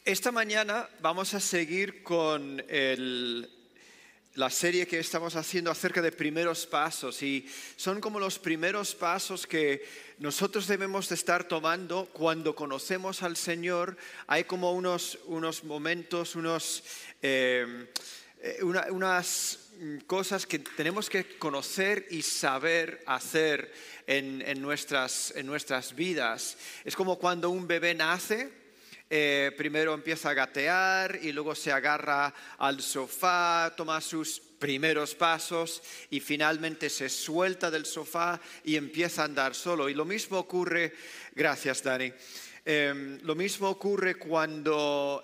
Esta mañana vamos a seguir con la serie que estamos haciendo acerca de primeros pasos, y son como los primeros pasos que nosotros debemos de estar tomando cuando conocemos al Señor. Hay como unos momentos, unas cosas que tenemos que conocer y saber hacer en nuestras vidas. Es como cuando un bebé nace. Primero empieza a gatear y luego se agarra al sofá, toma sus primeros pasos y finalmente se suelta del sofá y empieza a andar solo. Y lo mismo ocurre, gracias Dani, lo mismo ocurre cuando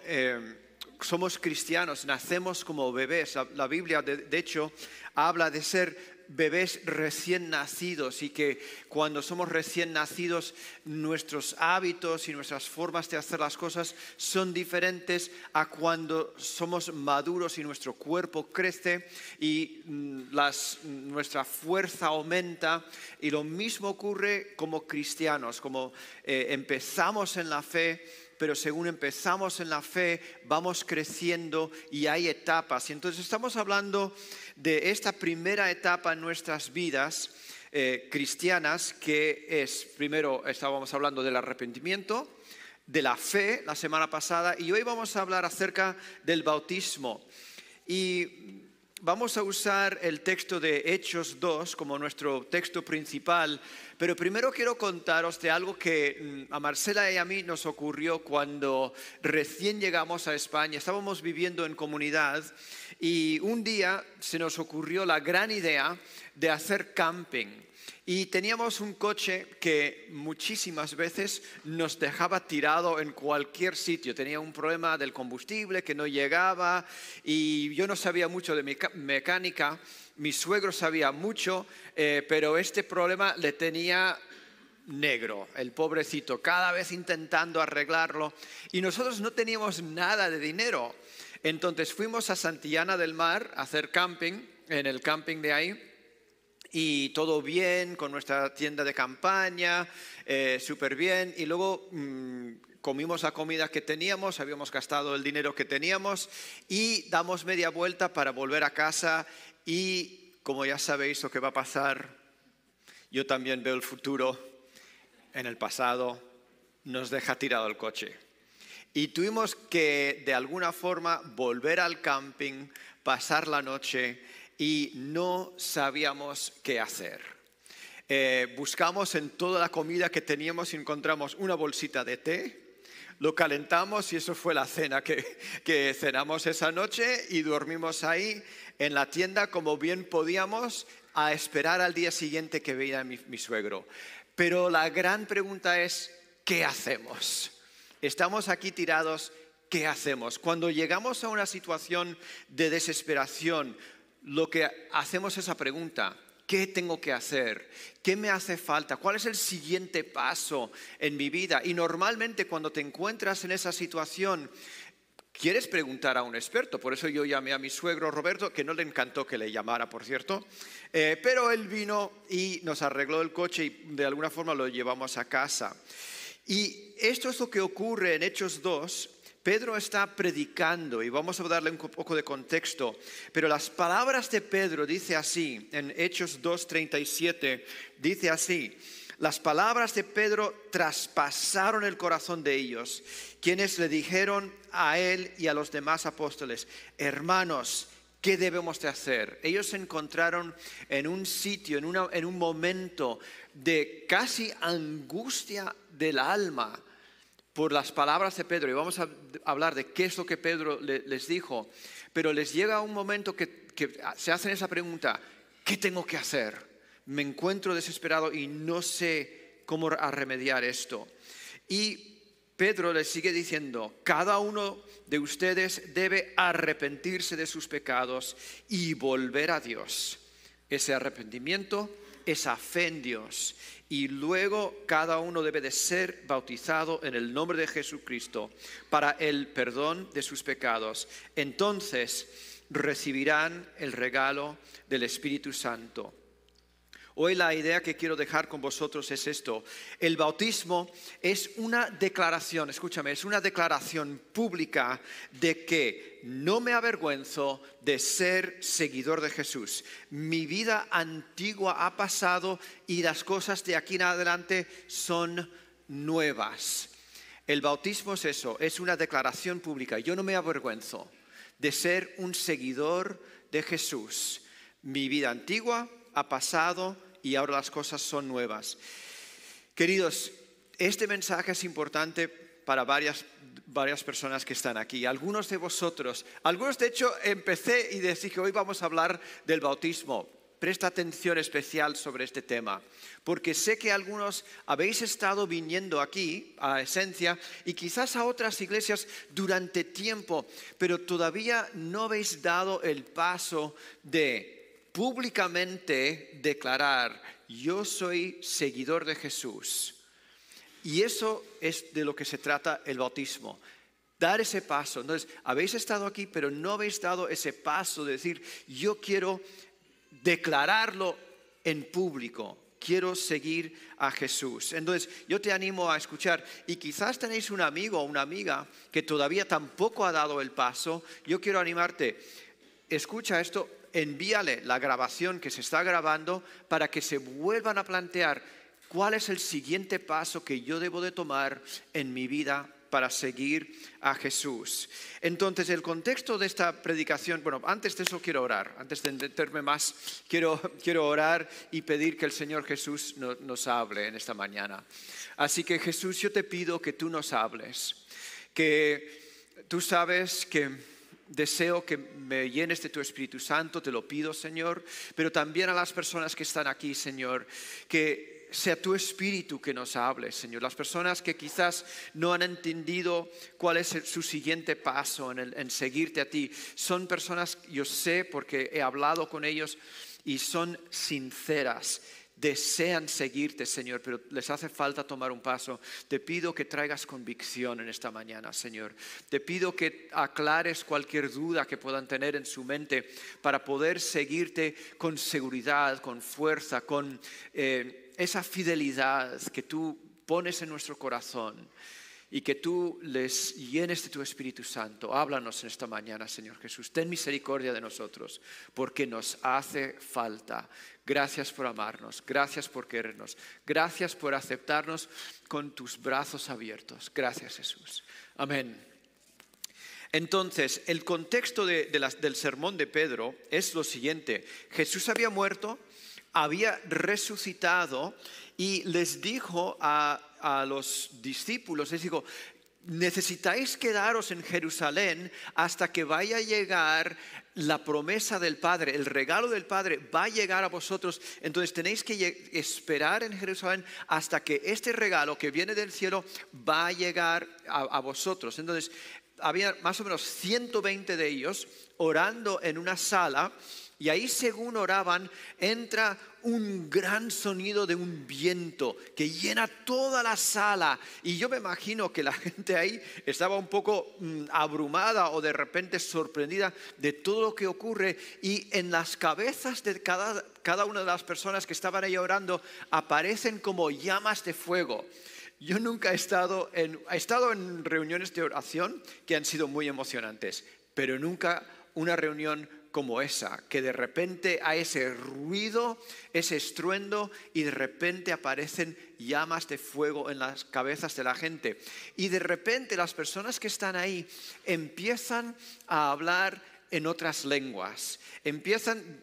somos cristianos, nacemos como bebés. La Biblia de hecho habla de ser bebés recién nacidos, y que cuando somos recién nacidos nuestros hábitos y nuestras formas de hacer las cosas son diferentes a cuando somos maduros y nuestro cuerpo crece y nuestra fuerza aumenta. Y lo mismo ocurre como cristianos, como empezamos en la fe, pero según empezamos en la fe vamos creciendo y hay etapas. Y entonces estamos hablando de esta primera etapa en nuestras vidas cristianas, que es, primero estábamos hablando del arrepentimiento, de la fe la semana pasada, y hoy vamos a hablar acerca del bautismo. Y vamos a usar el texto de Hechos 2 como nuestro texto principal, pero primero quiero contaros de algo que a Marcela y a mí nos ocurrió cuando recién llegamos a España. Estábamos viviendo en comunidad y un día se nos ocurrió la gran idea de hacer camping. Y teníamos un coche que muchísimas veces nos dejaba tirado en cualquier sitio. Tenía un problema del combustible que no llegaba y yo no sabía mucho de mecánica. Mi suegro sabía mucho, pero este problema le tenía negro, el pobrecito, cada vez intentando arreglarlo. Y nosotros no teníamos nada de dinero. Entonces fuimos a Santillana del Mar a hacer camping, en el camping de ahí. Y todo bien, con nuestra tienda de campaña, súper bien. Y luego comimos la comida que teníamos, habíamos gastado el dinero que teníamos y damos media vuelta para volver a casa. Y como ya sabéis lo que va a pasar, yo también veo el futuro en el pasado, nos deja tirado el coche. Y tuvimos que de alguna forma volver al camping, pasar la noche, y no sabíamos qué hacer. Buscamos en toda la comida que teníamos y encontramos una bolsita de té, lo calentamos y eso fue la cena que cenamos esa noche, y dormimos ahí en la tienda como bien podíamos, a esperar al día siguiente que viniera mi suegro. Pero la gran pregunta es, ¿qué hacemos? Estamos aquí tirados, ¿qué hacemos? Cuando llegamos a una situación de desesperación, lo que hacemos es esa pregunta: ¿qué tengo que hacer? ¿Qué me hace falta? ¿Cuál es el siguiente paso en mi vida? Y normalmente cuando te encuentras en esa situación, quieres preguntar a un experto. Por eso yo llamé a mi suegro Roberto, que no le encantó que le llamara, por cierto. Pero él vino y nos arregló el coche y de alguna forma lo llevamos a casa. Y esto es lo que ocurre en Hechos 2. Pedro está predicando y vamos a darle un poco de contexto, pero las palabras de Pedro dice así, en Hechos 2:37, dice así: las palabras de Pedro traspasaron el corazón de ellos, quienes le dijeron a él y a los demás apóstoles: hermanos, ¿qué debemos de hacer? Ellos se encontraron en un sitio, en un momento de casi angustia del alma por las palabras de Pedro, y vamos a hablar de qué es lo que Pedro les dijo. Pero les llega un momento que se hacen esa pregunta: ¿qué tengo que hacer? Me encuentro desesperado y no sé cómo remediar esto. Y Pedro les sigue diciendo: cada uno de ustedes debe arrepentirse de sus pecados y volver a Dios. Ese arrepentimiento, esa fe en Dios. Y luego cada uno debe de ser bautizado en el nombre de Jesucristo para el perdón de sus pecados. Entonces recibirán el regalo del Espíritu Santo. Hoy la idea que quiero dejar con vosotros es esto. El bautismo es una declaración, escúchame, es una declaración pública de que no me avergüenzo de ser seguidor de Jesús. Mi vida antigua ha pasado y las cosas de aquí en adelante son nuevas. El bautismo es eso, es una declaración pública. Yo no me avergüenzo de ser un seguidor de Jesús. Mi vida antigua ha pasado y ahora las cosas son nuevas. Queridos, este mensaje es importante para varias personas que están aquí. Algunos de vosotros, algunos de hecho empecé y decía que hoy vamos a hablar del bautismo. Presta atención especial sobre este tema, porque sé que algunos habéis estado viniendo aquí a Esencia y quizás a otras iglesias durante tiempo, pero todavía no habéis dado el paso de públicamente declarar: yo soy seguidor de Jesús. Y eso es de lo que se trata el bautismo. Dar ese paso. Entonces, habéis estado aquí, pero no habéis dado ese paso de decir: yo quiero declararlo en público. Quiero seguir a Jesús. Entonces, yo te animo a escuchar. Y quizás tenéis un amigo o una amiga que todavía tampoco ha dado el paso. Yo quiero animarte. Escucha esto. Envíale la grabación que se está grabando para que se vuelvan a plantear cuál es el siguiente paso que yo debo de tomar en mi vida para seguir a Jesús. Entonces, el contexto de esta predicación, bueno, antes de eso quiero orar, antes de meterme más, quiero orar y pedir que el Señor Jesús nos hable en esta mañana. Así que Jesús, yo te pido que tú nos hables, que tú sabes que deseo que me llenes de tu Espíritu Santo, te lo pido, Señor, pero también a las personas que están aquí, Señor, que sea tu Espíritu que nos hable, Señor. Las personas que quizás no han entendido cuál es su siguiente paso en seguirte a ti, son personas, yo sé porque he hablado con ellos y son sinceras. Desean seguirte, Señor, pero les hace falta tomar un paso. Te pido que traigas convicción en esta mañana, Señor. Te pido que aclares cualquier duda que puedan tener en su mente para poder seguirte con seguridad, con fuerza, con esa fidelidad que tú pones en nuestro corazón. Y que tú les llenes de tu Espíritu Santo. Háblanos en esta mañana, Señor Jesús. Ten misericordia de nosotros, porque nos hace falta. Gracias por amarnos, gracias por querernos, gracias por aceptarnos con tus brazos abiertos. Gracias, Jesús. Amén. Entonces, el contexto del sermón de Pedro es lo siguiente. Jesús había muerto, había resucitado y les dijo a los discípulos, les dijo: necesitáis quedaros en Jerusalén hasta que vaya a llegar la promesa del Padre, el regalo del Padre va a llegar a vosotros. Entonces tenéis que esperar en Jerusalén hasta que este regalo que viene del cielo va a llegar a vosotros. Entonces había más o menos 120 de ellos orando en una sala. Y ahí, según oraban, entra un gran sonido de un viento que llena toda la sala. Y yo me imagino que la gente ahí estaba un poco abrumada o de repente sorprendida de todo lo que ocurre. Y en las cabezas de cada una de las personas que estaban ahí orando aparecen como llamas de fuego. Yo nunca he estado en reuniones de oración que han sido muy emocionantes, pero nunca una reunión como esa, que de repente hay ese ruido, ese estruendo y de repente aparecen llamas de fuego en las cabezas de la gente. Y de repente las personas que están ahí empiezan a hablar en otras lenguas.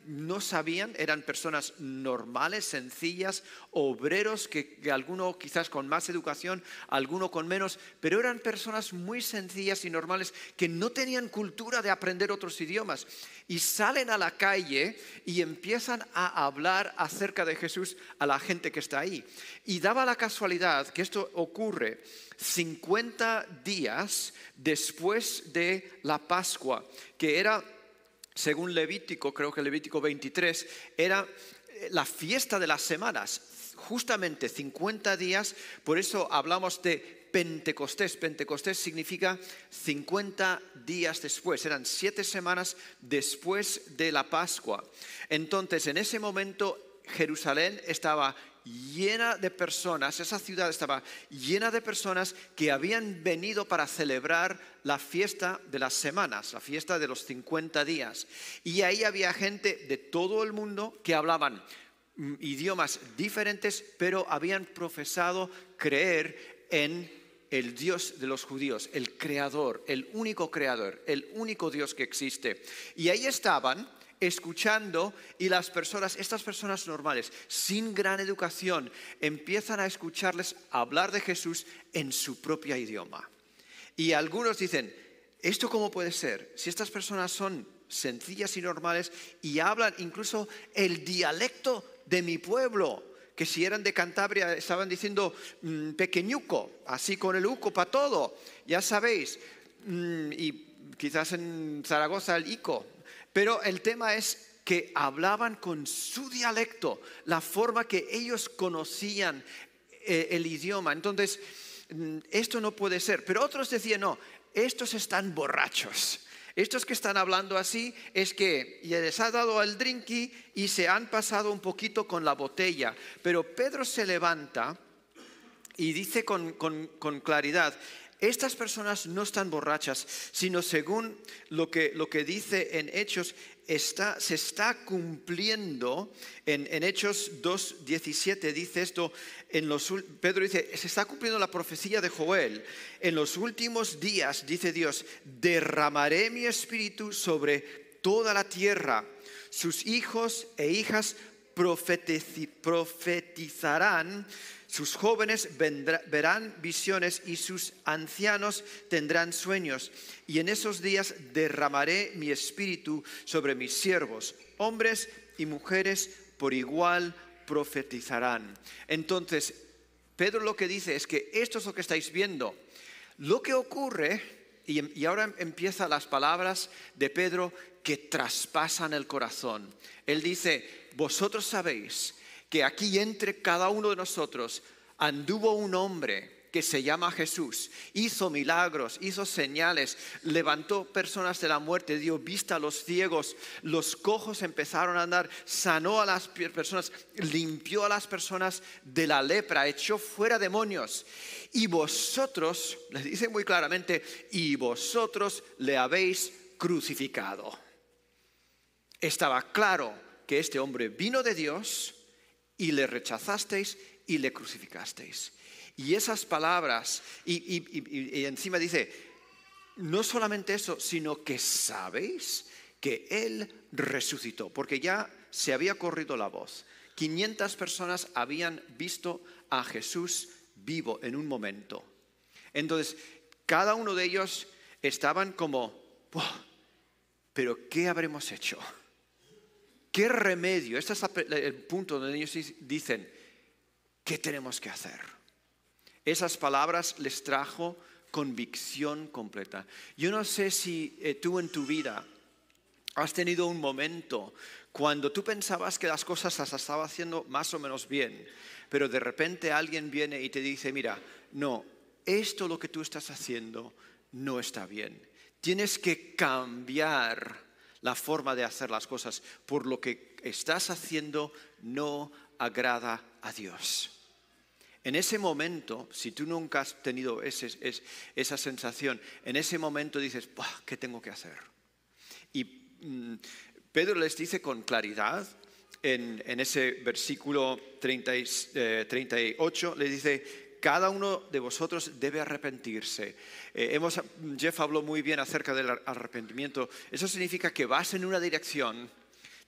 No sabían, eran personas normales, sencillas, obreros, que alguno quizás con más educación, alguno con menos, pero eran personas muy sencillas y normales que no tenían cultura de aprender otros idiomas. Y salen a la calle y empiezan a hablar acerca de Jesús a la gente que está ahí. Y daba la casualidad que esto ocurre 50 días después de la Pascua, que era, según Levítico, creo que Levítico 23, era la fiesta de las semanas, justamente 50 días, por eso hablamos de Pentecostés. Pentecostés significa 50 días después, eran 7 semanas después de la Pascua. Entonces, en ese momento Jerusalén estaba llena de personas, esa ciudad estaba llena de personas que habían venido para celebrar la fiesta de las semanas, la fiesta de los 50 días. Y ahí había gente de todo el mundo que hablaban idiomas diferentes, pero habían profesado creer en el Dios de los judíos, el creador, el único Dios que existe. Y ahí estaban escuchando, y estas personas normales, sin gran educación, empiezan a escucharles hablar de Jesús en su propio idioma. Y algunos dicen, ¿esto cómo puede ser? Si estas personas son sencillas y normales y hablan incluso el dialecto de mi pueblo, que si eran de Cantabria estaban diciendo pequeñuco, así con el uco para todo, ya sabéis, y quizás en Zaragoza el ico. Pero el tema es que hablaban con su dialecto, la forma que ellos conocían el idioma. Entonces, esto no puede ser. Pero otros decían, no, estos están borrachos. Estos que están hablando así es que ya les ha dado el drinky y se han pasado un poquito con la botella. Pero Pedro se levanta y dice con claridad, estas personas no están borrachas, sino según lo que dice en Hechos, se está cumpliendo, en Hechos 2:17 dice esto, Pedro dice, se está cumpliendo la profecía de Joel. En los últimos días, dice Dios, derramaré mi espíritu sobre toda la tierra. Sus hijos e hijas profetizarán, sus jóvenes verán visiones y sus ancianos tendrán sueños. Y en esos días derramaré mi espíritu sobre mis siervos. Hombres y mujeres por igual profetizarán. Entonces, Pedro lo que dice es que esto es lo que estáis viendo. Lo que ocurre, y ahora empiezan las palabras de Pedro que traspasan el corazón. Él dice, vosotros sabéis que aquí entre cada uno de nosotros anduvo un hombre que se llama Jesús, hizo milagros, hizo señales, levantó personas de la muerte, dio vista a los ciegos, los cojos empezaron a andar, sanó a las personas, limpió a las personas de la lepra, echó fuera demonios. Y vosotros, les dice muy claramente, y vosotros le habéis crucificado. Estaba claro que este hombre vino de Dios y le rechazasteis y le crucificasteis. Y esas palabras, y encima dice, no solamente eso, sino que sabéis que Él resucitó, porque ya se había corrido la voz. 500 personas habían visto a Jesús vivo en un momento. Entonces, cada uno de ellos estaban como, ¿pero qué habremos hecho? ¿Qué remedio? Este es el punto donde ellos dicen, ¿qué tenemos que hacer? Esas palabras les trajo convicción completa. Yo no sé si tú en tu vida has tenido un momento cuando tú pensabas que las cosas las estaba haciendo más o menos bien, pero de repente alguien viene y te dice, mira, no, esto lo que tú estás haciendo no está bien. Tienes que cambiar la forma de hacer las cosas, por lo que estás haciendo no agrada a Dios. En ese momento, si tú nunca has tenido esa sensación, en ese momento dices, ¿qué tengo que hacer? Y Pedro les dice con claridad, en ese versículo 38, le dice, cada uno de vosotros debe arrepentirse. Jeff habló muy bien acerca del arrepentimiento. Eso significa que vas en una dirección,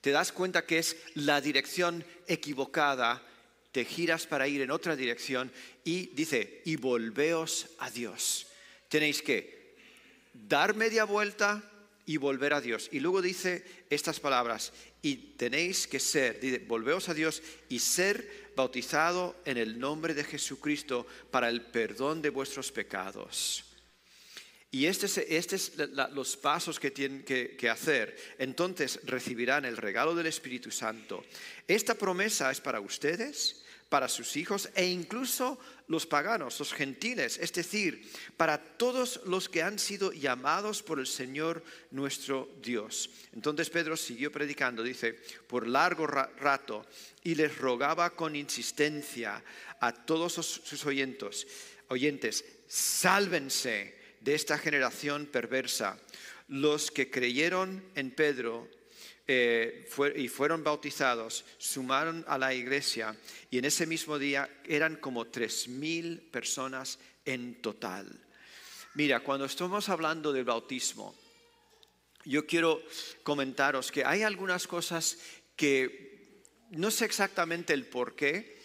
te das cuenta que es la dirección equivocada, te giras para ir en otra dirección y dice, y volveos a Dios. Tenéis que dar media vuelta y volver a Dios. Y luego dice estas palabras, y tenéis que volveos a Dios y ser bautizado en el nombre de Jesucristo para el perdón de vuestros pecados. Y estos es los pasos que tienen que hacer. Entonces recibirán el regalo del Espíritu Santo. Esta promesa es para ustedes, para sus hijos e incluso los paganos, los gentiles, es decir, para todos los que han sido llamados por el Señor nuestro Dios. Entonces Pedro siguió predicando, dice, por largo rato, y les rogaba con insistencia a todos sus oyentes, sálvense de esta generación perversa. Los que creyeron en Pedro y fueron bautizados, sumaron a la iglesia, y en ese mismo día eran como 3,000 personas en total. Mira, cuando estamos hablando del bautismo, yo quiero comentaros que hay algunas cosas que no sé exactamente el por qué,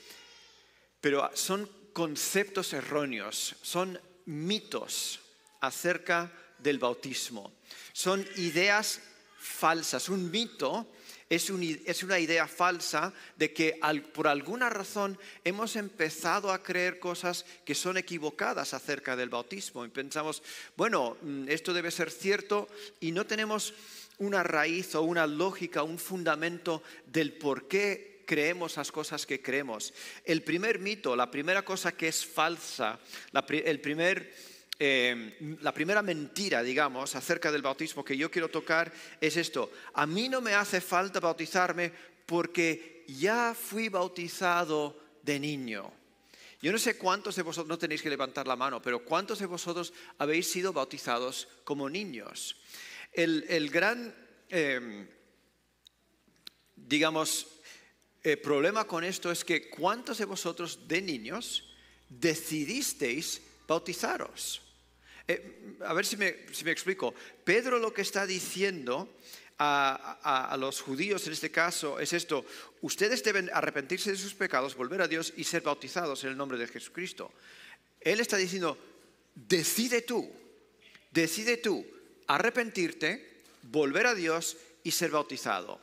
pero son conceptos erróneos, son mitos acerca del bautismo, son ideas falsas. Un mito es una idea falsa de que por alguna razón hemos empezado a creer cosas que son equivocadas acerca del bautismo y pensamos, bueno, esto debe ser cierto, y no tenemos una raíz o una lógica, un fundamento del por qué creemos las cosas que creemos. El primer mito, la primera cosa que es falsa, la primera mentira, digamos, acerca del bautismo que yo quiero tocar es esto: a mí no me hace falta bautizarme porque ya fui bautizado de niño. Yo no sé cuántos de vosotros, no tenéis que levantar la mano, pero cuántos de vosotros habéis sido bautizados como niños. El gran, problema con esto es que cuántos de vosotros de niños decidisteis bautizaros. A ver si me explico. Pedro lo que está diciendo a los judíos en este caso es esto: ustedes deben arrepentirse de sus pecados, volver a Dios y ser bautizados en el nombre de Jesucristo. Él está diciendo, decide tú arrepentirte, volver a Dios y ser bautizado.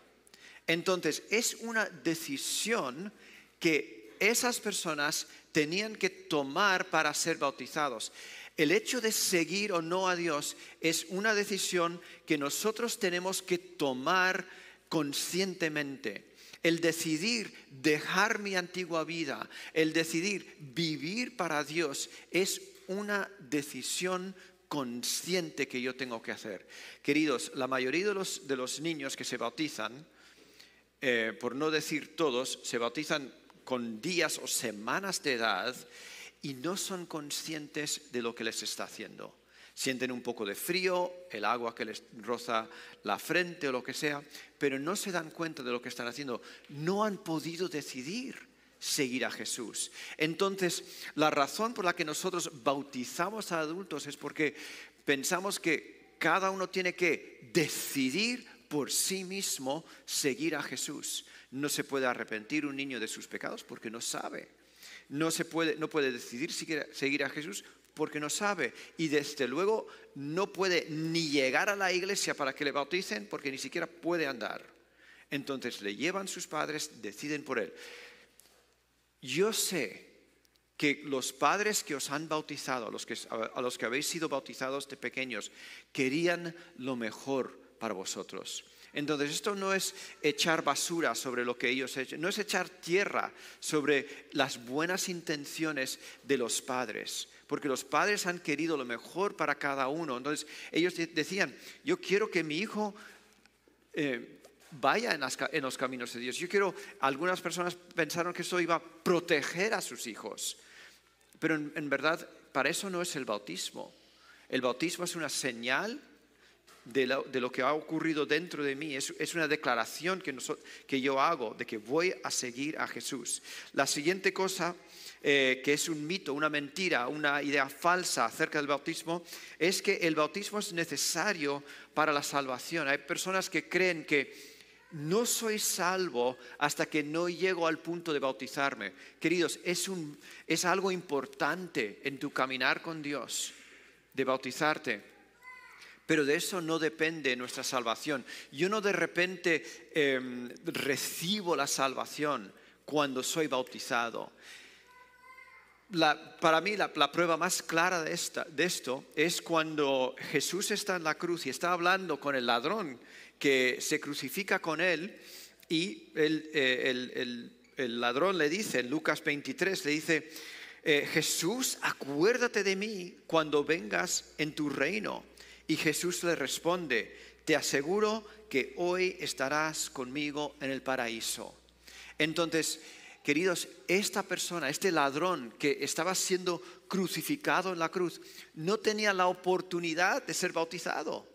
Entonces es una decisión que esas personas tenían que tomar para ser bautizados. El hecho de seguir o no a Dios es una decisión que nosotros tenemos que tomar conscientemente. El decidir dejar mi antigua vida, el decidir vivir para Dios, es una decisión consciente que yo tengo que hacer. Queridos, la mayoría de los niños que se bautizan, por no decir todos, se bautizan con días o semanas de edad y no son conscientes de lo que les está haciendo. Sienten un poco de frío, el agua que les roza la frente o lo que sea, pero no se dan cuenta de lo que están haciendo. No han podido decidir seguir a Jesús. Entonces, la razón por la que nosotros bautizamos a adultos es porque pensamos que cada uno tiene que decidir por sí mismo seguir a Jesús. No se puede arrepentir un niño de sus pecados porque no sabe. No puede decidir seguir a Jesús porque no sabe. Y desde luego no puede ni llegar a la iglesia para que le bauticen porque ni siquiera puede andar. Entonces le llevan sus padres, deciden por él. Yo sé que los padres que os han bautizado, a los que habéis sido bautizados de pequeños, querían lo mejor para vosotros. Entonces esto no es echar basura sobre lo que ellos han hecho, no es echar tierra sobre las buenas intenciones de los padres, porque los padres han querido lo mejor para cada uno. Entonces ellos decían, yo quiero que mi hijo vaya en los caminos de Dios. Algunas personas pensaron que eso iba a proteger a sus hijos, pero en verdad para eso no es el bautismo. El bautismo es una señal de lo que ha ocurrido dentro de mí. Es una declaración que yo hago de que voy a seguir a Jesús. La siguiente cosa que es un mito, una mentira, una idea falsa acerca del bautismo, es que el bautismo es necesario para la salvación. Hay personas que creen que no soy salvo hasta que no llego al punto de bautizarme. Queridos, es algo importante en tu caminar con Dios, de bautizarte. Pero de eso no depende nuestra salvación. Yo no de repente recibo la salvación cuando soy bautizado. Para mí la prueba más clara de esto es cuando Jesús está en la cruz y está hablando con el ladrón que se crucifica con él, y el ladrón le dice, en Lucas 23, le dice, Jesús, acuérdate de mí cuando vengas en tu reino. Y Jesús le responde, te aseguro que hoy estarás conmigo en el paraíso. Entonces, queridos, esta persona, este ladrón que estaba siendo crucificado en la cruz, no tenía la oportunidad de ser bautizado.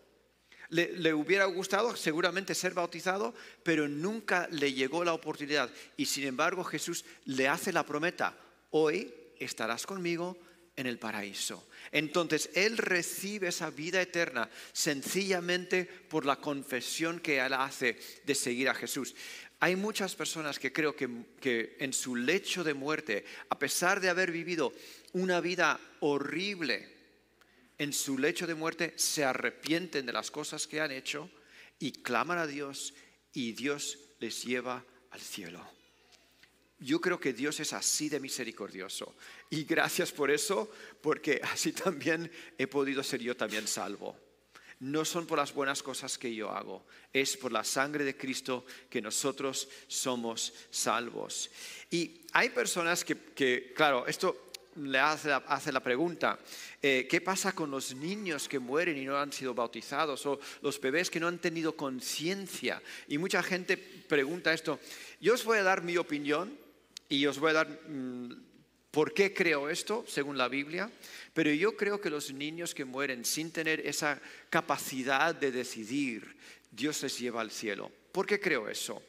Le hubiera gustado seguramente ser bautizado, pero nunca le llegó la oportunidad. Y sin embargo Jesús le hace la promesa, hoy estarás conmigo en el paraíso. Entonces él recibe esa vida eterna sencillamente por la confesión que él hace de seguir a Jesús. Hay muchas personas que creo que en su lecho de muerte, a pesar de haber vivido una vida horrible, en su lecho de muerte se arrepienten de las cosas que han hecho y claman a Dios y Dios les lleva al cielo. Yo creo que Dios es así de misericordioso y gracias por eso, porque así también he podido ser yo también salvo. No son por las buenas cosas que yo hago, es por la sangre de Cristo que nosotros somos salvos. Y hay personas que claro, esto le hace la pregunta, ¿qué pasa con los niños que mueren y no han sido bautizados? O los bebés que no han tenido conciencia. Y mucha gente pregunta esto. Yo os voy a dar mi opinión y os voy a dar por qué creo esto, según la Biblia. Pero yo creo que los niños que mueren sin tener esa capacidad de decidir, Dios les lleva al cielo. ¿Por qué creo eso?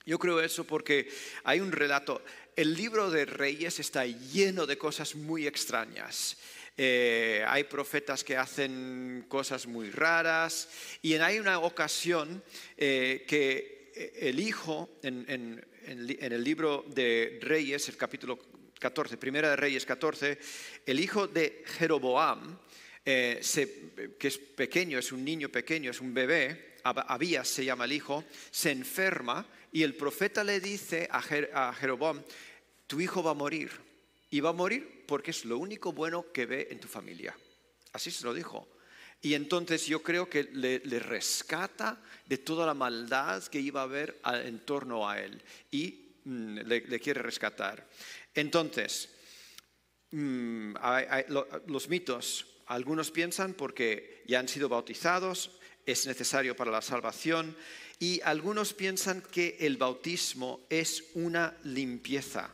Yo creo eso porque hay un relato. El libro de Reyes está lleno de cosas muy extrañas. Hay profetas que hacen cosas muy raras. Y hay una ocasión que el hijo, en el libro de Reyes, el capítulo 14, Primera de Reyes 14, el hijo de Jeroboam, que es pequeño, es un niño pequeño, es un bebé, Abías se llama el hijo, se enferma y el profeta le dice a Jeroboam, tu hijo va a morir y va a morir porque es lo único bueno que ve en tu familia. Así se lo dijo. Y entonces yo creo que le rescata de toda la maldad que iba a haber en torno a él y le quiere rescatar. Entonces, los mitos, algunos piensan porque ya han sido bautizados, es necesario para la salvación, y algunos piensan que el bautismo es una limpieza.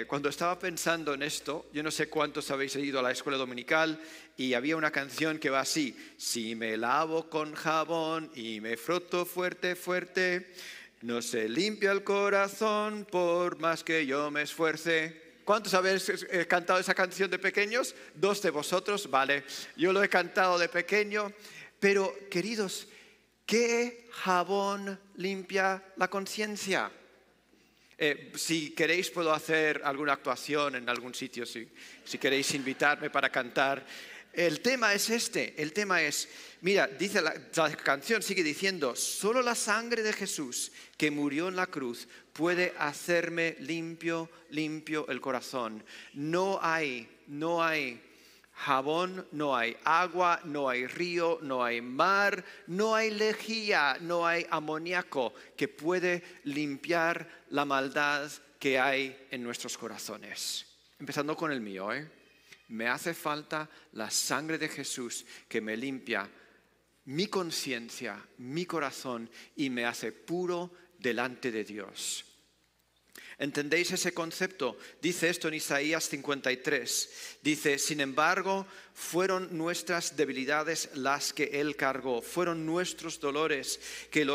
Cuando estaba pensando en esto, yo no sé cuántos habéis ido a la escuela dominical y había una canción que va así, si me lavo con jabón y me froto fuerte, fuerte, no se limpia el corazón por más que yo me esfuerce. ¿Cuántos habéis cantado esa canción de pequeños? 2 de vosotros, vale, yo lo he cantado de pequeño, pero queridos, ¿qué jabón limpia la conciencia? Si queréis puedo hacer alguna actuación en algún sitio, si queréis invitarme para cantar. El tema es el tema es, mira, dice la canción sigue diciendo, solo la sangre de Jesús que murió en la cruz puede hacerme limpio el corazón. No hay jabón, no hay agua, no hay río, no hay mar, no hay lejía, no hay amoníaco que puede limpiar la maldad que hay en nuestros corazones. Empezando con el mío, Me hace falta la sangre de Jesús que me limpia mi conciencia, mi corazón y me hace puro delante de Dios. ¿Entendéis ese concepto? Dice esto en Isaías 53. Dice, sin embargo, fueron nuestras debilidades las que Él cargó. Fueron nuestros dolores que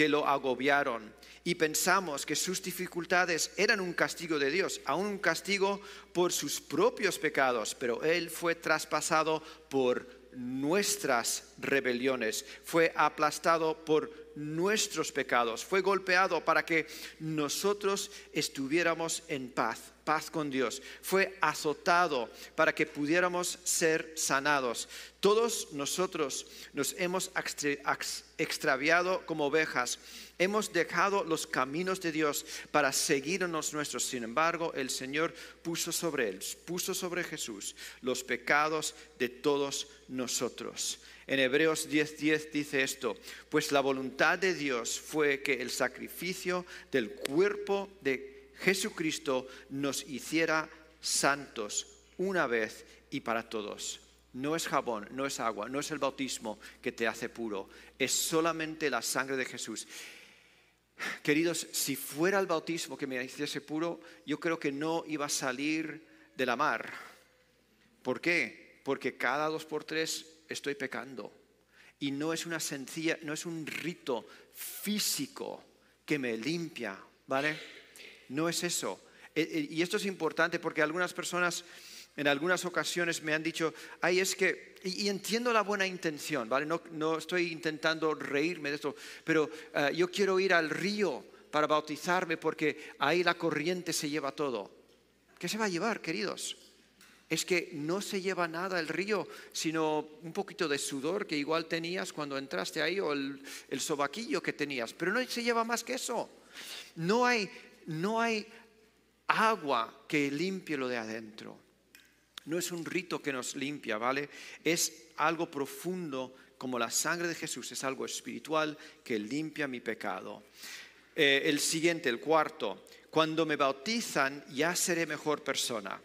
lo agobiaron. Y pensamos que sus dificultades eran un castigo de Dios, aún un castigo por sus propios pecados. Pero Él fue traspasado por nuestras rebeliones, fue aplastado por nuestros pecados, fue golpeado para que nosotros estuviéramos en paz. paz con Dios. Fue azotado para que pudiéramos ser sanados. Todos nosotros nos hemos extraviado como ovejas. Hemos dejado los caminos de Dios para seguirnos nuestros. Sin embargo, el Señor puso sobre Jesús los pecados de todos nosotros. En Hebreos 10:10 dice esto: pues la voluntad de Dios fue que el sacrificio del cuerpo de Jesucristo nos hiciera santos una vez y para todos. No es jabón, no es agua, no es el bautismo que te hace puro, es solamente la sangre de Jesús. Queridos, si fuera el bautismo que me hiciese puro, yo creo que no iba a salir de la mar. ¿Por qué? Porque cada 2 por 3 estoy pecando. Y no es no es un rito físico que me limpia, ¿vale? No es eso. Y esto es importante porque algunas personas en algunas ocasiones me han dicho, ay, es que, y entiendo la buena intención, ¿vale? No estoy intentando reírme de esto, pero yo quiero ir al río para bautizarme porque ahí la corriente se lleva todo. ¿Qué se va a llevar, queridos? Es que no se lleva nada el río, sino un poquito de sudor que igual tenías cuando entraste ahí, o el sobaquillo que tenías, pero no se lleva más que eso. No hay agua que limpie lo de adentro. No es un rito que nos limpia, ¿vale? Es algo profundo, como la sangre de Jesús, es algo espiritual que limpia mi pecado. El siguiente, el cuarto: cuando me bautizan ya seré mejor persona.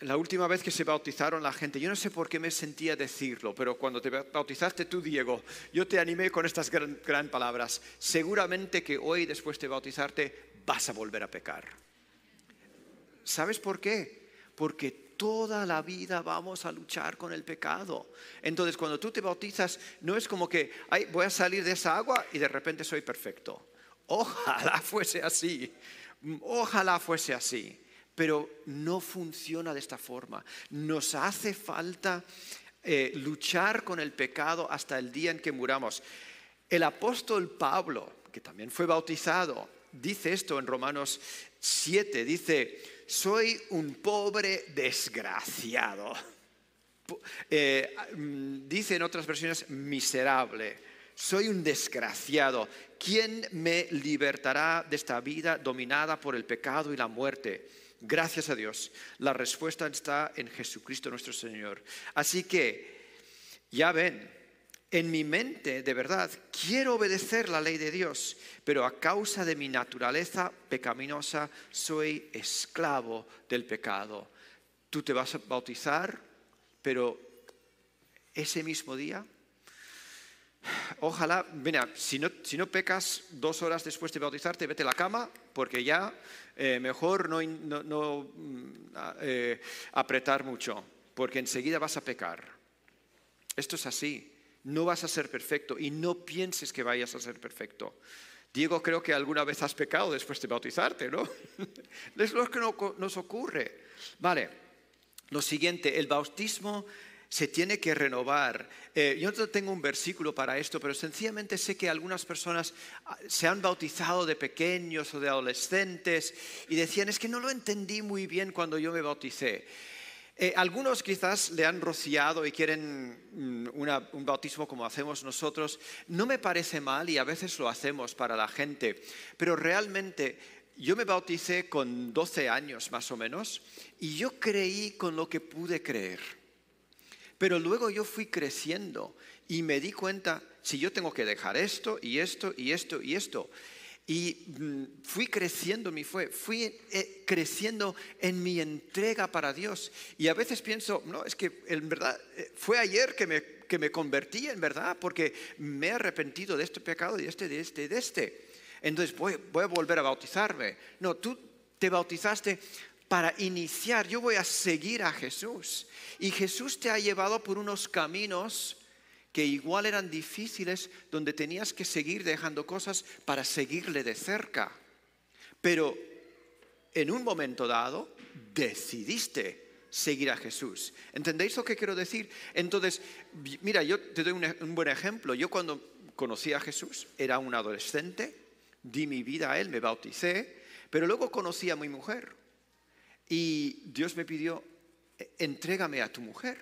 La última vez que se bautizaron la gente, yo no sé por qué me sentía decirlo, pero cuando te bautizaste tú, Diego, yo te animé con estas gran palabras. Seguramente que hoy, después de bautizarte, vas a volver a pecar. ¿Sabes por qué? Porque toda la vida vamos a luchar con el pecado. Entonces, cuando tú te bautizas, no es como que voy a salir de esa agua y de repente soy perfecto. Ojalá fuese así. Ojalá fuese así. Pero no funciona de esta forma. Nos hace falta luchar con el pecado hasta el día en que muramos. El apóstol Pablo, que también fue bautizado, dice esto en Romanos 7, dice: soy un pobre desgraciado. Dice en otras versiones miserable. Soy un desgraciado. ¿Quién me libertará de esta vida dominada por el pecado y la muerte? Gracias a Dios, la respuesta está en Jesucristo nuestro Señor. Así que, ya ven, en mi mente, de verdad, quiero obedecer la ley de Dios, pero a causa de mi naturaleza pecaminosa soy esclavo del pecado. Tú te vas a bautizar, pero ese mismo día, ojalá, mira, si no pecas 2 horas después de bautizarte, vete a la cama, porque ya mejor no apretar mucho, porque enseguida vas a pecar. Esto es así. No vas a ser perfecto y no pienses que vayas a ser perfecto. Diego, creo que alguna vez has pecado después de bautizarte, ¿no? Es lo que nos ocurre. Vale, lo siguiente, el bautismo se tiene que renovar. Yo no tengo un versículo para esto, pero sencillamente sé que algunas personas se han bautizado de pequeños o de adolescentes y decían, es que no lo entendí muy bien cuando yo me bauticé. Algunos quizás le han rociado y quieren un bautismo como hacemos nosotros. No me parece mal y a veces lo hacemos para la gente, pero realmente yo me bauticé con 12 años más o menos y yo creí con lo que pude creer. Pero luego yo fui creciendo y me di cuenta, si yo tengo que dejar esto y esto y esto y esto. Y fui creciendo creciendo en mi entrega para Dios. Y a veces pienso, no, es que en verdad fue ayer que me convertí, en verdad, porque me he arrepentido de este pecado, de este. Entonces voy a volver a bautizarme. No, tú te bautizaste para iniciar. Yo voy a seguir a Jesús. Y Jesús te ha llevado por unos caminos que igual eran difíciles, donde tenías que seguir dejando cosas para seguirle de cerca. Pero en un momento dado decidiste seguir a Jesús. ¿Entendéis lo que quiero decir? Entonces, mira, yo te doy un buen ejemplo. Yo cuando conocí a Jesús era un adolescente, di mi vida a Él, me bauticé, Pero luego conocí a mi mujer y Dios me pidió, entrégame a tu mujer,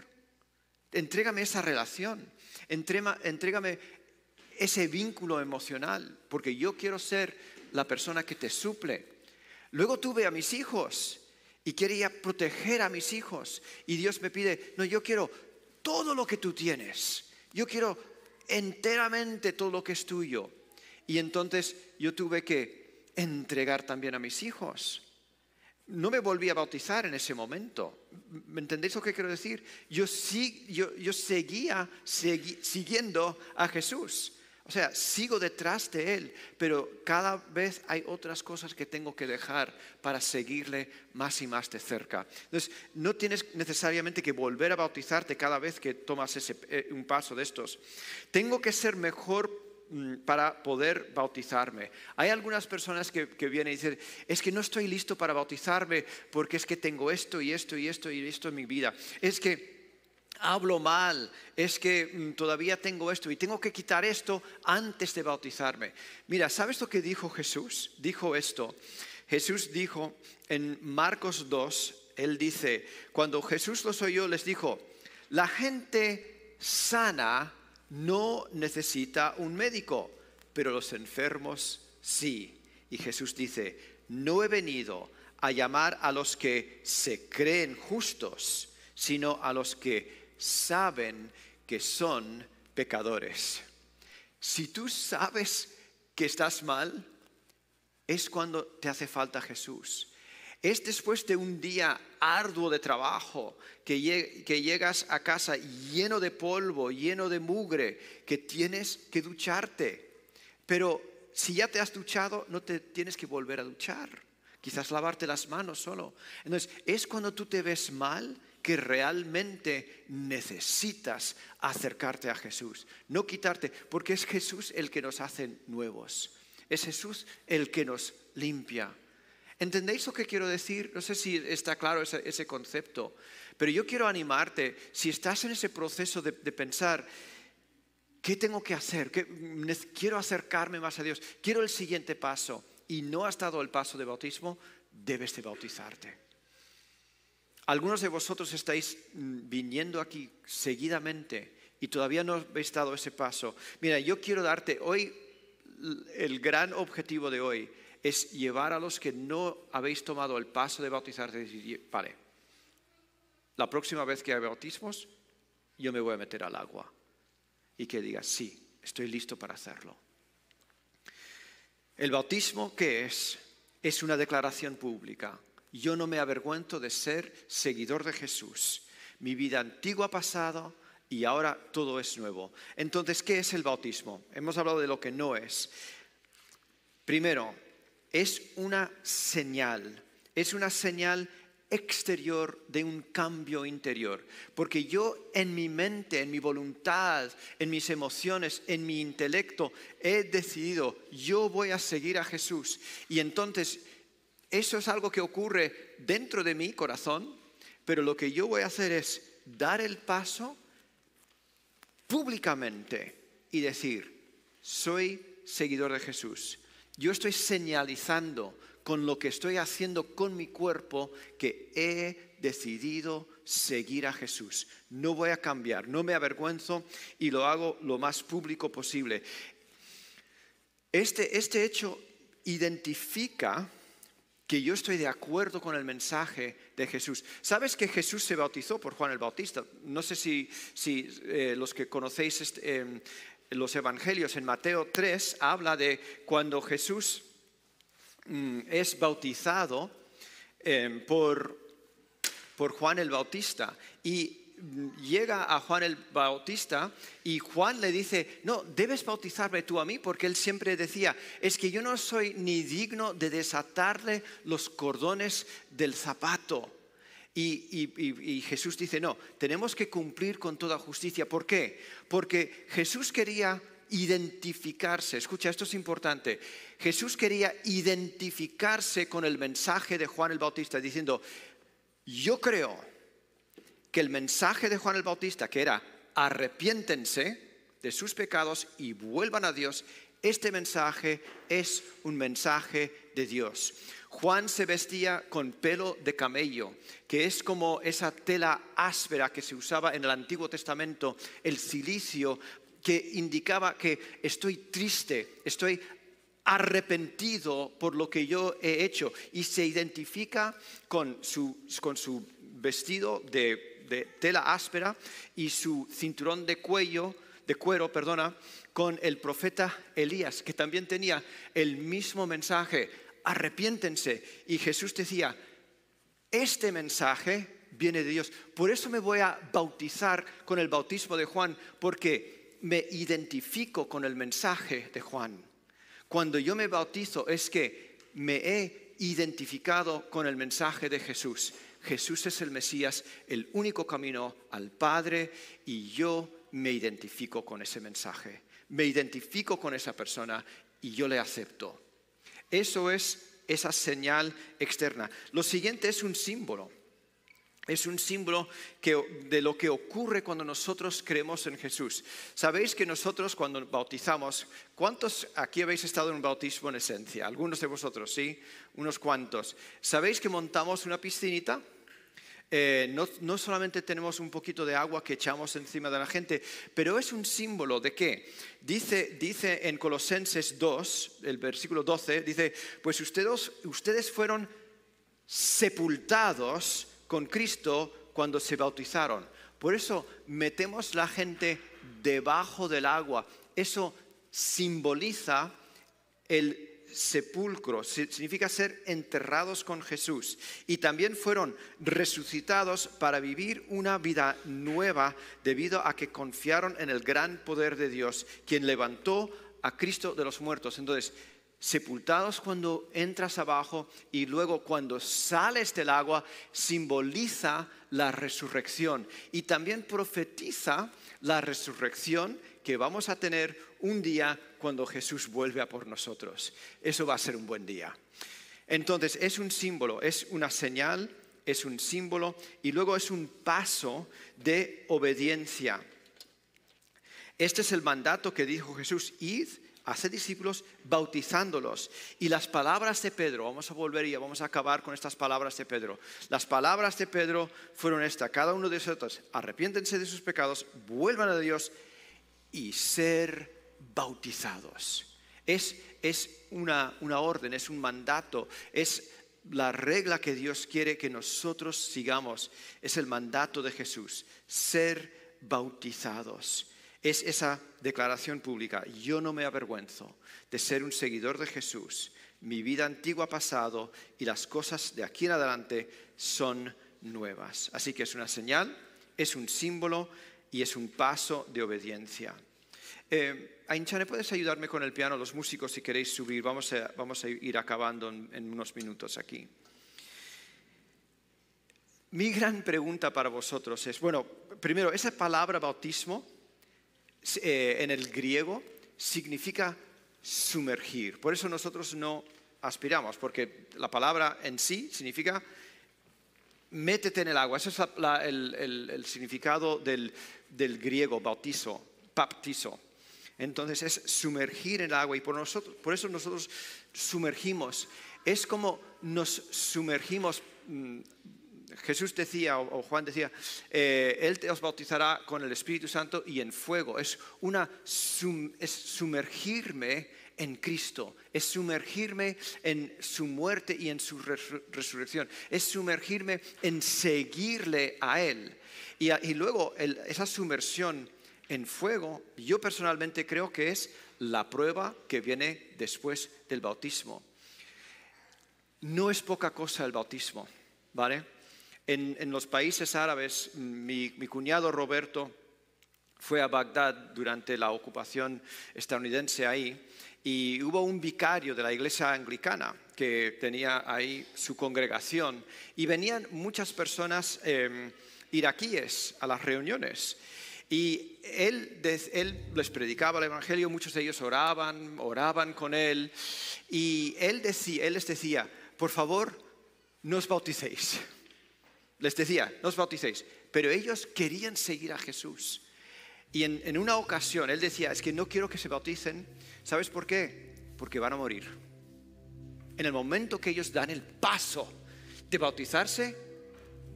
entrégame esa relación, entrégame ese vínculo emocional, porque yo quiero ser la persona que te suple. Luego tuve a mis hijos y quería proteger a mis hijos. Y Dios me pide, no, yo quiero todo lo que tú tienes. Yo quiero enteramente todo lo que es tuyo. Y entonces yo tuve que entregar también a mis hijos. No me volví a bautizar en ese momento. ¿Me entendéis lo que quiero decir? Yo seguía siguiendo a Jesús. O sea, sigo detrás de Él, pero cada vez hay otras cosas que tengo que dejar para seguirle más y más de cerca. Entonces, no tienes necesariamente que volver a bautizarte cada vez que tomas un paso de estos. Tengo que ser mejor para poder bautizarme. Hay algunas personas que vienen y dicen, es que no estoy listo para bautizarme porque es que tengo esto y esto y esto y esto en mi vida. Es que hablo mal, es que todavía tengo esto y tengo que quitar esto antes de bautizarme. Mira, ¿sabes lo que dijo Jesús? Dijo esto. Jesús dijo en Marcos 2, Él dice, cuando Jesús los oyó, les dijo, la gente sana no necesita un médico, pero los enfermos sí. Y Jesús dice, no he venido a llamar a los que se creen justos, sino a los que saben que son pecadores. Si tú sabes que estás mal, es cuando te hace falta Jesús. Es después de un día arduo de trabajo que llegas a casa lleno de polvo, lleno de mugre, que tienes que ducharte. Pero si ya te has duchado, no te tienes que volver a duchar. Quizás lavarte las manos solo. Entonces, es cuando tú te ves mal que realmente necesitas acercarte a Jesús. No quitarte, porque es Jesús el que nos hace nuevos. Es Jesús el que nos limpia. ¿Entendéis lo que quiero decir? No sé si está claro ese concepto, pero yo quiero animarte, si estás en ese proceso de pensar, ¿qué tengo que hacer? Quiero acercarme más a Dios, quiero el siguiente paso, y no has dado el paso de bautismo, debes de bautizarte. Algunos de vosotros estáis viniendo aquí seguidamente y todavía no habéis dado ese paso. Mira, yo quiero darte hoy, el gran objetivo de hoy es llevar a los que no habéis tomado el paso de bautizarte y decir, vale, la próxima vez que hay bautismos, yo me voy a meter al agua. Y que digas, sí, estoy listo para hacerlo. El bautismo, ¿qué es? Es una declaración pública. Yo no me avergüenzo de ser seguidor de Jesús. Mi vida antigua ha pasado y ahora todo es nuevo. Entonces, ¿qué es el bautismo? Hemos hablado de lo que no es. Primero, es una señal exterior de un cambio interior. Porque yo en mi mente, en mi voluntad, en mis emociones, en mi intelecto, he decidido, yo voy a seguir a Jesús. Y entonces, eso es algo que ocurre dentro de mi corazón, pero lo que yo voy a hacer es dar el paso públicamente y decir, soy seguidor de Jesús. Yo estoy señalizando con lo que estoy haciendo con mi cuerpo que he decidido seguir a Jesús. No voy a cambiar, no me avergüenzo y lo hago lo más público posible. Este hecho identifica que yo estoy de acuerdo con el mensaje de Jesús. ¿Sabes que Jesús se bautizó por Juan el Bautista? No sé si los que conocéis los evangelios, en Mateo 3 habla de cuando Jesús es bautizado por Juan el Bautista y llega a Juan el Bautista y Juan le dice, no, debes bautizarme tú a mí, porque él siempre decía, es que yo no soy ni digno de desatarle los cordones del zapato. Y Jesús dice, no, tenemos que cumplir con toda justicia. ¿Por qué? Porque Jesús quería identificarse. Escucha, esto es importante. Jesús quería identificarse con el mensaje de Juan el Bautista, diciendo, yo creo que el mensaje de Juan el Bautista, que era arrepiéntense de sus pecados y vuelvan a Dios, Este mensaje es un mensaje de Dios. Juan se vestía con pelo de camello, que es como esa tela áspera que se usaba en el Antiguo Testamento, el cilicio, que indicaba que estoy triste, estoy arrepentido por lo que yo he hecho, y se identifica con su vestido de tela áspera y su cinturón de cuero, con el profeta Elías, que también tenía el mismo mensaje: arrepiéntense. Y Jesús decía: este mensaje viene de Dios. Por eso me voy a bautizar con el bautismo de Juan, porque me identifico con el mensaje de Juan. Cuando yo me bautizo es que me he identificado con el mensaje de Jesús. Jesús es el Mesías, el único camino al Padre, y yo me identifico con ese mensaje. Me identifico con esa persona y yo le acepto. Eso es esa señal externa. Lo siguiente es un símbolo. Es un símbolo de lo que ocurre cuando nosotros creemos en Jesús. Sabéis que nosotros cuando bautizamos, ¿cuántos aquí habéis estado en un bautismo en esencia? Algunos de vosotros, ¿sí? Unos cuantos. ¿Sabéis que montamos una piscinita? No solamente tenemos un poquito de agua que echamos encima de la gente, pero es un símbolo de qué. Dice en Colosenses 2, el versículo 12, dice: pues ustedes fueron sepultados con Cristo cuando se bautizaron. Por eso metemos la gente debajo del agua. Eso simboliza el sepulcro, significa ser enterrados con Jesús. Y también fueron resucitados para vivir una vida nueva debido a que confiaron en el gran poder de Dios, quien levantó a Cristo de los muertos. Entonces, sepultados cuando entras abajo, y luego cuando sales del agua simboliza la resurrección, y también profetiza la resurrección que vamos a tener un día cuando Jesús vuelve a por nosotros. Eso va a ser un buen día. Entonces es un símbolo, es una señal, es un símbolo, y luego es un paso de obediencia. Este es el mandato que dijo Jesús: id, haced discípulos, bautizándolos. Y las palabras de Pedro, vamos a volver y vamos a acabar con estas palabras de Pedro. Las palabras de Pedro fueron estas: cada uno de vosotros arrepiéntense de sus pecados, vuelvan a Dios y ser bautizados. Es una orden, es un mandato, es la regla que Dios quiere que nosotros sigamos. Es el mandato de Jesús: ser bautizados. Es esa declaración pública: yo no me avergüenzo de ser un seguidor de Jesús. Mi vida antigua ha pasado y las cosas de aquí en adelante son nuevas. Así que es una señal, es un símbolo y es un paso de obediencia. Ainchane, ¿puedes ayudarme con el piano? Los músicos, si queréis subir, vamos a ir acabando en unos minutos aquí. Mi gran pregunta para vosotros es, bueno, primero, esa palabra bautismo en el griego significa sumergir. Por eso nosotros no aspiramos, porque la palabra en sí significa métete en el agua. Ese es el significado del griego baptizo. Entonces es sumergir en el agua, y por eso nosotros sumergimos. Es como nos sumergimos. Jesús decía, o Juan decía, Él os bautizará con el Espíritu Santo y en fuego. Es sumergirme en Cristo, es sumergirme en su muerte y en su resurrección, es sumergirme en seguirle a Él. Y luego esa sumersión en fuego, yo personalmente creo que es la prueba que viene después del bautismo. No es poca cosa el bautismo, ¿vale? En los países árabes, mi cuñado Roberto fue a Bagdad durante la ocupación estadounidense ahí, y hubo un vicario de la iglesia anglicana que tenía ahí su congregación, y venían muchas personas iraquíes a las reuniones. Y él les predicaba el evangelio, muchos de ellos oraban con él, y él les decía: por favor, no os bauticéis. Les decía: no os bauticéis. Pero ellos querían seguir a Jesús. Y en una ocasión él decía, es que no quiero que se bauticen. ¿Sabes por qué? Porque van a morir. En el momento que ellos dan el paso de bautizarse,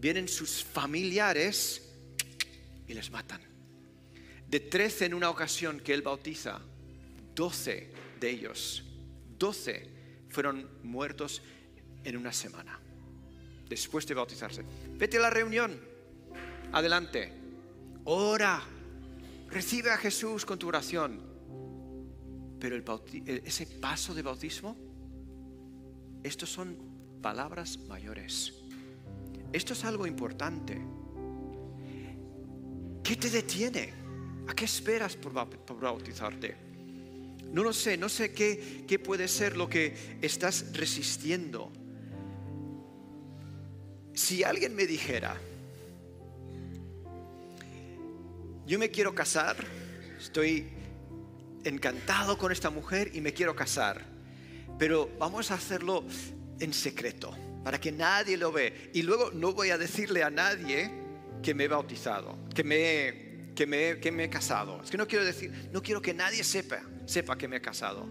vienen sus familiares y les matan. De 13 en una ocasión que él bautiza, 12 de ellos, 12 fueron muertos en una semana, después de bautizarse. Vete a la reunión, adelante, ora, recibe a Jesús con tu oración. Pero ese paso de bautismo, estos son palabras mayores. Esto es algo importante. ¿Qué te detiene? ¿A qué esperas por bautizarte? No lo sé, no sé qué puede ser lo que estás resistiendo. Si alguien me dijera, yo me quiero casar, estoy encantado con esta mujer y me quiero casar, pero vamos a hacerlo en secreto, para que nadie lo vea, y luego no voy a decirle a nadie que me he bautizado, que me he casado. Es que no quiero que nadie sepa que me he casado.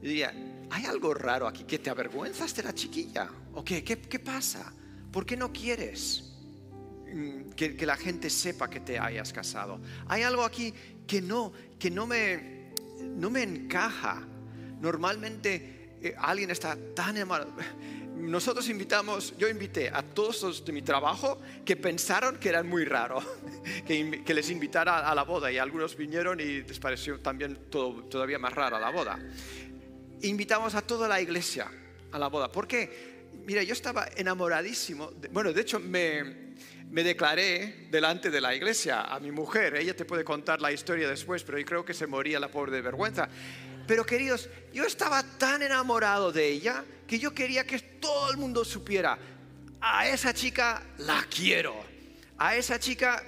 Yo diría, ¿hay algo raro aquí? ¿Que te avergüenzas de la chiquilla? ¿O qué pasa? ¿Por qué no quieres que la gente sepa que te hayas casado? Hay algo aquí que no me encaja. Normalmente alguien está tan enamorado. Yo invité a todos los de mi trabajo que pensaron que era muy raro que les invitara a la boda, y algunos vinieron y les pareció también todavía más rara la boda. Invitamos a toda la iglesia a la boda. ¿Por qué? Mira, yo estaba enamoradísimo. De hecho me declaré delante de la iglesia a mi mujer. Ella te puede contar la historia después, pero yo creo que se moría la pobre de vergüenza. Pero queridos, yo estaba tan enamorado de ella que yo quería que todo el mundo supiera, a esa chica la quiero. A esa chica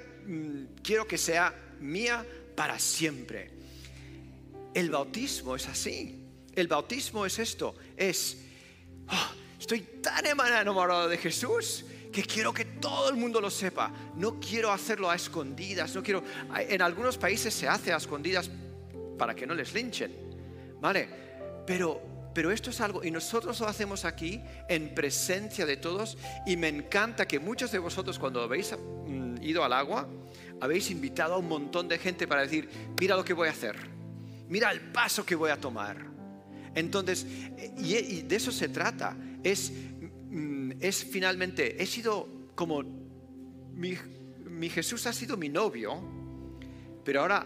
quiero que sea mía para siempre. El bautismo es así. El bautismo es esto. Estoy tan enamorado de Jesús que quiero que todo el mundo lo sepa. No quiero hacerlo a escondidas. En algunos países se hace a escondidas para que no les linchen, ¿vale? Pero esto es algo, y nosotros lo hacemos aquí en presencia de todos. Y me encanta que muchos de vosotros, cuando habéis ido al agua, habéis invitado a un montón de gente para decir, mira lo que voy a hacer, mira el paso que voy a tomar. Entonces, y de eso se trata. Es finalmente, he sido como mi Jesús ha sido mi novio, pero ahora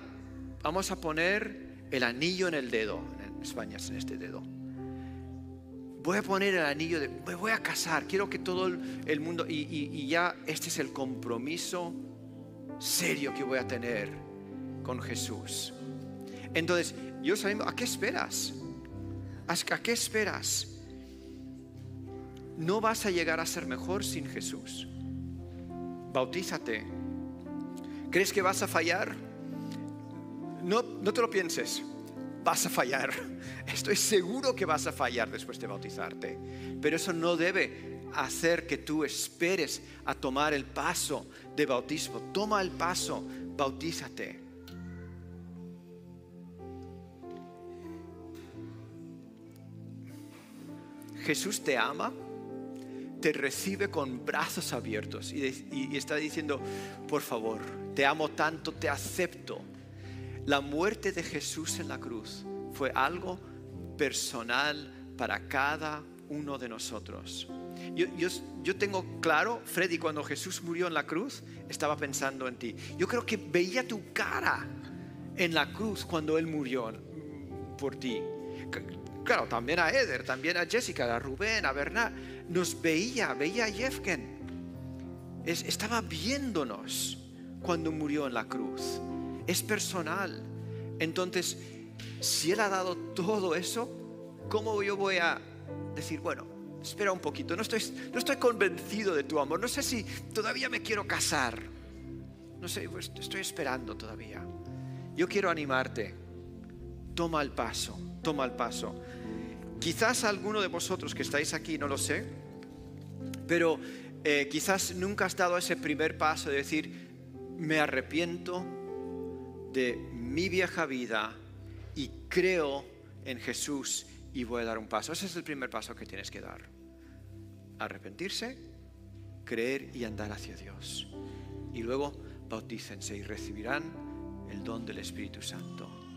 vamos a poner el anillo en el dedo. En España es en este dedo. Voy a poner el anillo, me voy a casar, quiero que todo el mundo, y ya este es el compromiso serio que voy a tener con Jesús. Entonces, yo sabemos, ¿a qué esperas? ¿A qué esperas? No vas a llegar a ser mejor sin Jesús. Bautízate. ¿Crees que vas a fallar? No te lo pienses. Vas a fallar. Estoy seguro que vas a fallar después de bautizarte. Pero eso no debe hacer que tú esperes a tomar el paso de bautismo. Toma el paso, bautízate. Jesús te ama, te recibe con brazos abiertos y está diciendo, por favor, te amo tanto, te acepto. La muerte de Jesús en la cruz fue algo personal para cada uno de nosotros. Yo tengo claro, Freddy, cuando Jesús murió en la cruz, estaba pensando en ti. Yo creo que veía tu cara en la cruz cuando Él murió por ti. Claro, también a Eder, también a Jessica, a Rubén, a Bernard. Nos veía a Yevgen. Estaba viéndonos cuando murió en la cruz. Es personal. Entonces, si Él ha dado todo eso, ¿cómo yo voy a decir, bueno, espera un poquito, no estoy convencido de tu amor, no sé si todavía me quiero casar, no sé, pues estoy esperando todavía? Yo quiero animarte. Toma el paso. Quizás alguno de vosotros que estáis aquí, no lo sé, pero quizás nunca has dado ese primer paso de decir, me arrepiento, de mi vieja vida y creo en Jesús y voy a dar un paso. Ese es el primer paso que tienes que dar. Arrepentirse, creer y andar hacia Dios. Y luego bautícense y recibirán el don del Espíritu Santo.